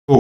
तो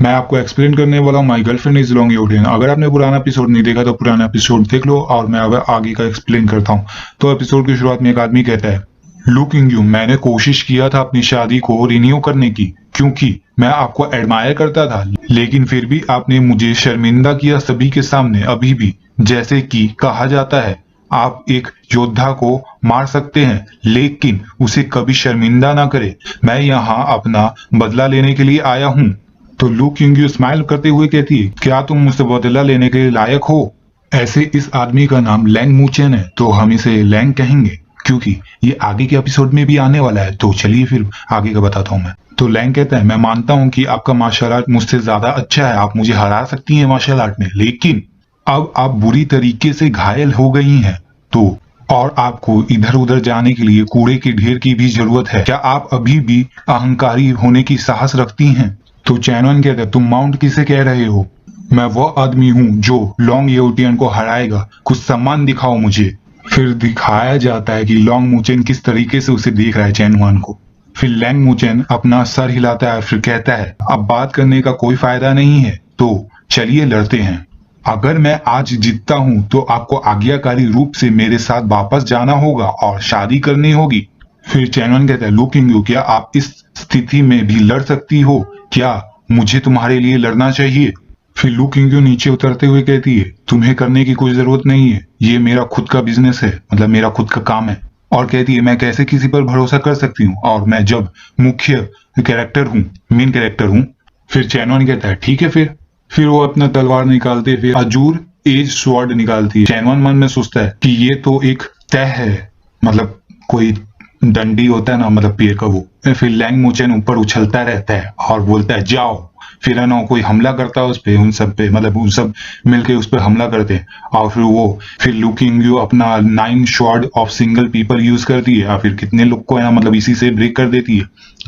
मैं आपको एक्सप्लेन करने वाला हूँ माई गर्लफ्रेंड इज लॉन्ग यूटियन। अगर आपने पुराना एपिसोड नहीं देखा तो पुराना एपिसोड देख लो और मैं अब आगे का एक्सप्लेन करता हूँ। तो एपिसोड की शुरुआत में एक आदमी कहता है, लुकिंग यू, मैंने कोशिश किया था अपनी शादी को रिन्यू करने की क्योंकि मैं आपको एडमायर करता था, लेकिन फिर भी आपने मुझे शर्मिंदा किया सभी के सामने। अभी भी जैसे कि कहा जाता है, आप एक योद्धा को मार सकते हैं लेकिन उसे कभी शर्मिंदा ना करें। मैं यहाँ अपना बदला लेने के लिए आया हूँ। तो लू क्यूंग स्माइल करते हुए कहती है, क्या तुम मुझसे बदला लेने के लायक हो? ऐसे इस आदमी का नाम लैंग मूचेन है, तो हम इसे लैंग कहेंगे क्योंकि ये आगे के एपिसोड में भी आने वाला है। तो चलिए फिर आगे का बताता हूँ मैं। तो लैंग कहता है, मैं मानता हूँ कि आपका मार्शल आर्ट मुझसे ज्यादा अच्छा है, आप मुझे हरा सकती हैं मार्शल आर्ट में, लेकिन अब आप बुरी तरीके से घायल हो गई हैं तो और आपको इधर उधर जाने के लिए कूड़े के ढेर की भी जरूरत है। क्या आप अभी भी अहंकारी होने की साहस रखती हैं? तो चैनवन कहता है, तुम माउंट किसे कह रहे हो? मैं वो आदमी हूँ जो लॉन्ग यूटियन को हराएगा, कुछ सम्मान दिखाओ मुझे। फिर दिखाया जाता है कि लॉन्ग मूचेन किस तरीके से उसे देख रहा है चैनवन को। फिर लैंग मूचेन अपना सर हिलाता है, फिर कहता है, अब बात करने का कोई फायदा नहीं है, तो चलिए लड़ते हैं। अगर मैं आज जीतता हूं तो आपको आज्ञाकारी रूप से मेरे साथ वापस जाना होगा और शादी करनी होगी। फिर चैनवन कहता है, लुकिंग यू, क्या आप इस स्थिति में भी लड़ सकती हो? क्या मुझे तुम्हारे लिए लड़ना चाहिए? फिर लुकिंग यू नीचे उतरते हुए कहती है, तुम्हें करने की कोई जरूरत नहीं है, ये मेरा खुद का बिजनेस है, मतलब मेरा खुद का काम है। और कहती है, मैं कैसे किसी पर भरोसा कर सकती हूँ, और मैं जब मुख्य कैरेक्टर हूँ, मेन कैरेक्टर हूँ। फिर चैनवन कहता है, ठीक है। फिर वो अपना तलवार निकालते फिर अजूर एज स्वॉर्ड निकालती है। चैनवन मन में सोचता है कि ये तो एक तय है, मतलब कोई डंडी होता है ना, मतलब पेड़ का वो। फिर लैंग मूचेन ऊपर उछलता रहता है और बोलता है, जाओ। फिर है ना कोई हमला करता है उस पे, उन सब पे, मतलब उन सब मिलके उस पर हमला करते हैं। और फिर लुकिंग यू अपना 9 shard of single people use करती है और फिर कितने लोग को है ना, मतलब इसी से ब्रेक कर देती है,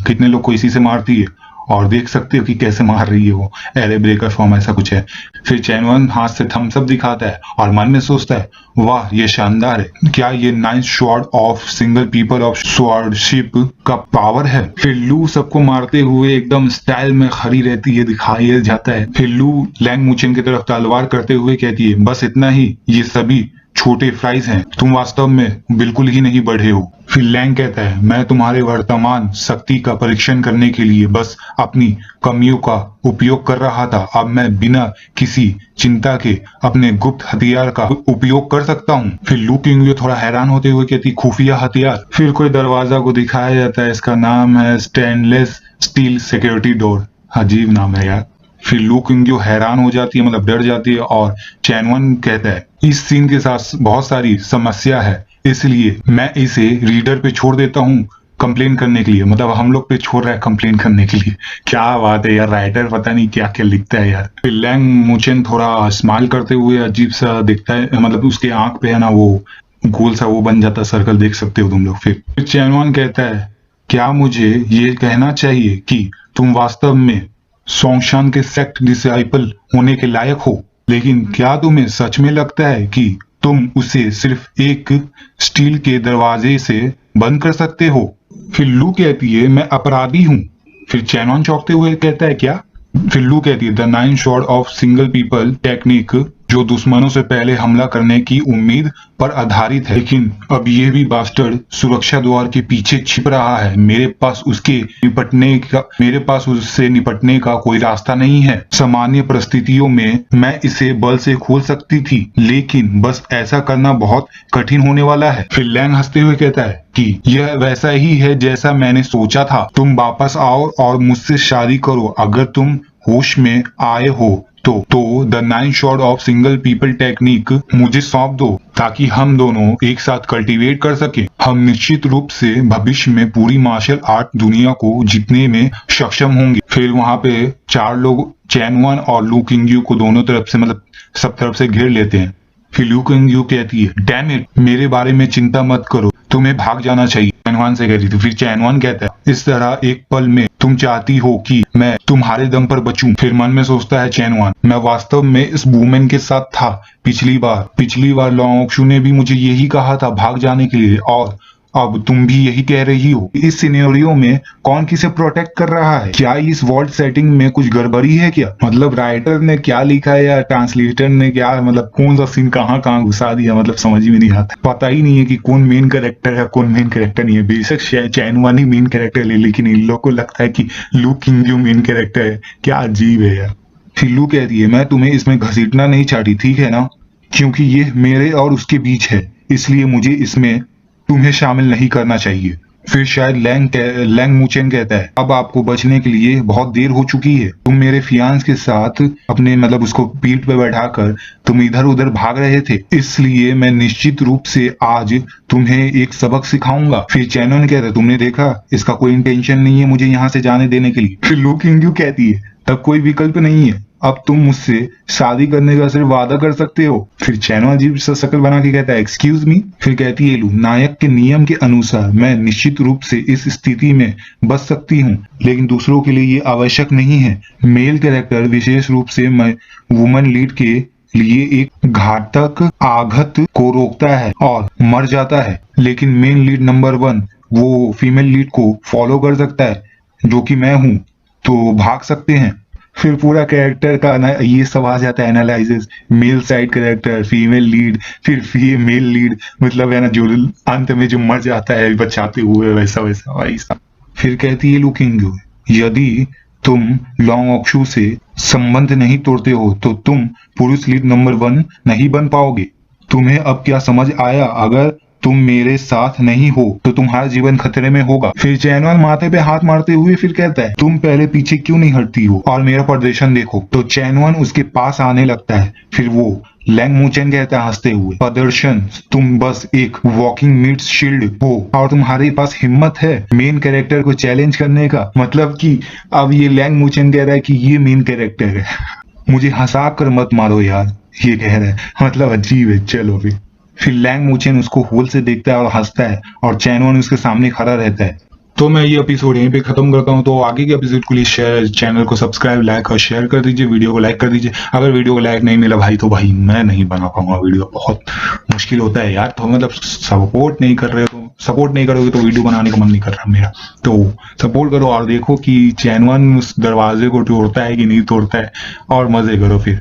कितने लोग को इसी से मारती है। और देख सकते हो कि कैसे मार रही है वो, एरे ब्रेकर फॉर्म ऐसा कुछ है। फिर चैनवन हाथ से थम्स अप दिखाता है और मन में सोचता है, वाह ये शानदार है, क्या ये 9 sword of single people of swordship का पावर है। फिर लू सबको मारते हुए एकदम स्टाइल में खड़ी रहती है, दिखाया जाता है। फिर लू लैंग मूचेन की तरफ तलवार करते हुए कहती है, बस इतना ही, ये सभी छोटे फ्राइज हैं, तुम वास्तव में बिल्कुल ही नहीं बढ़े हो। फिर लैंग कहता है, मैं तुम्हारे वर्तमान शक्ति का परीक्षण करने के लिए बस अपनी कमियों का उपयोग कर रहा था। अब मैं बिना किसी चिंता के अपने गुप्त हथियार का उपयोग कर सकता हूँ। फिर लुकिंग थोड़ा हैरान होते हुए कहती, खुफिया हथियार? फिर कोई दरवाजा को दिखाया जाता है, इसका नाम है स्टेनलेस स्टील सिक्योरिटी डोर। अजीब नाम है यार। फिर लुकिंग हैरान हो जाती है, मतलब डर जाती है। और चैनवन कहता है, इस सीन के साथ बहुत सारी समस्या है, इसलिए मैं इसे रीडर पे छोड़ देता हूँ कंप्लेन करने के लिए। मतलब हम लोग पे छोड़ रहा है कंप्लेन करने के लिए। क्या बात है यार, राइटर पता नहीं क्या क्या लिखता है यार। फिर लैंग मूचेन थोड़ा स्माइल करते हुए अजीब सा दिखता है, मतलब उसके आंख पे है ना वो गोल सा वो बन जाता है सर्कल, देख सकते हो तुम लोग। फिर चैनवन कहता है, क्या मुझे ये कहना चाहिए कि तुम वास्तव में सोंगशान के सेक्ट डिसाइपल होने के लायक हो, लेकिन क्या तुम्हें सच में लगता है कि तुम उसे सिर्फ एक स्टील के दरवाजे से बंद कर सकते हो? फिर लू कहती है, मैं अपराधी हूँ। फिर चैनवन चौंकते हुए कहता है, क्या? फिर लू कहती है, the 9 shot of single people technique जो दुश्मनों से पहले हमला करने की उम्मीद पर आधारित है, लेकिन अब ये भी बास्टर्ड सुरक्षा द्वार के पीछे छिप रहा है। मेरे पास उससे निपटने का कोई रास्ता नहीं है। सामान्य परिस्थितियों में मैं इसे बल से खोल सकती थी, लेकिन बस ऐसा करना बहुत कठिन होने वाला है। फिर लैंग हंसते हुए कहता है कि यह वैसा ही है जैसा मैंने सोचा था। तुम वापस आओ और मुझसे शादी करो। अगर तुम होश में आए हो तो the 9 shot of single people technique मुझे सौंप दो ताकि हम दोनों एक साथ कल्टीवेट कर सके। हम निश्चित रूप से भविष्य में पूरी मार्शल आर्ट दुनिया को जीतने में सक्षम होंगे। फिर वहां पे 4 लोग चैनवन और लुकिंग यू को दोनों तरफ से, मतलब सब तरफ से घेर लेते हैं। फिर लुकिंग यू कहती है, डैम इट, मेरे बारे में चिंता मत करो, तुम्हें भाग जाना चाहिए। चैनवन से कहती थी। फिर चैनवन कहता है, इस तरह एक पल में तुम चाहती हो कि मैं तुम्हारे दम पर बचूं? फिर मन में सोचता है चैनवन, मैं वास्तव में इस वुमेन के साथ था पिछली बार लॉन्ग ने भी मुझे यही कहा था भाग जाने के लिए, और अब तुम भी यही कह रही हो। इस सिनेरियो में कौन किसे प्रोटेक्ट कर रहा है? क्या इस वॉल्ट सेटिंग में कुछ गड़बड़ी है क्या? मतलब राइटर ने क्या लिखा है या ट्रांसलेटर ने क्या, मतलब कौन सा सीन कहाँ कहाँ घुसा दिया, मतलब समझ में नहीं आता। पता ही नहीं है कि कौन मेन कैरेक्टर है कौन मेन कैरेक्टर नहीं है। बेशक चैनवान ही मेन कैरेक्टर है, लेकिन इन लोग को लगता है कि लू किंग मेन कैरेक्टर है। क्या अजीब है यार। फिर लू कहती है, मैं तुम्हें इसमें घसीटना नहीं चाहती, ठीक है ना, क्योंकि ये मेरे और उसके बीच है, इसलिए मुझे इसमें तुम्हें शामिल नहीं करना चाहिए। फिर शायद लैंग मुचेन कहता है, अब आपको बचने के लिए बहुत देर हो चुकी है। तुम मेरे फियांस के साथ अपने मतलब उसको पीठ पे बैठाकर तुम इधर उधर भाग रहे थे, इसलिए मैं निश्चित रूप से आज तुम्हें एक सबक सिखाऊंगा। फिर चैनन कहता है, तुमने देखा, इसका कोई इंटेंशन नहीं है मुझे यहाँ से जाने देने के लिए। फिर लू किंग कहती है, तब कोई विकल्प नहीं है, अब तुम मुझसे शादी करने का सिर्फ वादा कर सकते हो। फिर चैनो अजीब सा शक्ल बना के कहता है, एक्सक्यूज मी। फिर कहती है लू, नायक के नियम के अनुसार मैं निश्चित रूप से इस स्थिति में बच सकती हूँ, लेकिन दूसरों के लिए ये आवश्यक नहीं है। मेल कैरेक्टर विशेष रूप से मैं वुमन लीड के लिए एक घातक आघात को रोकता है और मर जाता है, लेकिन मेन लीड नंबर 1 वो फीमेल लीड को फॉलो कर सकता है, जो कि मैं हूँ, तो भाग सकते हैं। फिर पूरा कैरेक्टर का ये सब आ जाता है analysis, male side character, female lead, फिर फीमेल लीड, मतलब है ना, जो अंत में जो मर जाता है बचाते हुए, वैसा वैसा वैसा। फिर कहती है लू किंग, यदि तुम लॉन्ग ऑक्शू से संबंध नहीं तोड़ते हो तो तुम पुरुष लीड नंबर 1 नहीं बन पाओगे। तुम्हें अब क्या समझ आया? अगर तुम मेरे साथ नहीं हो तो तुम्हारा जीवन खतरे में होगा। फिर चैनवान माथे पे हाथ मारते हुए फिर कहता है, तुम पहले पीछे क्यों नहीं हटती हो और मेरा प्रदर्शन देखो। तो चैनवान उसके पास आने लगता है। फिर वो लैंग मुचेन कहता है हंसते हुए, प्रदर्शन, तुम बस एक वॉकिंग मीट शील्ड हो और तुम्हारे पास हिम्मत है मेन कैरेक्टर को चैलेंज करने का। मतलब कि अब ये लैंग मुचेन कह रहा है कि ये मेन कैरेक्टर है, मुझे हंसा कर मत मारो यार, ये कह रहा है। मतलब अजीब है। चलो फिर लैंग मुचेन उसको होल से देखता है और हंसता है और चैनवन उसके सामने खड़ा रहता है। तो मैं ये एपिसोड यहीं पे खत्म करता हूँ। तो आगे के एपिसोड के लिए चैनल को सब्सक्राइब, लाइक और शेयर कर दीजिए, वीडियो को लाइक कर दीजिए। अगर वीडियो को लाइक नहीं मिला भाई तो भाई मैं नहीं बना पाऊंगा वीडियो, बहुत मुश्किल होता है यार। तो मतलब सपोर्ट नहीं कर रहे हो, तो सपोर्ट नहीं करोगे तो वीडियो बनाने का मन नहीं कर रहा मेरा। तो सपोर्ट करो और देखो कि चैनवन उस दरवाजे को तोड़ता है कि नहीं तोड़ता है, और मजे करो फिर।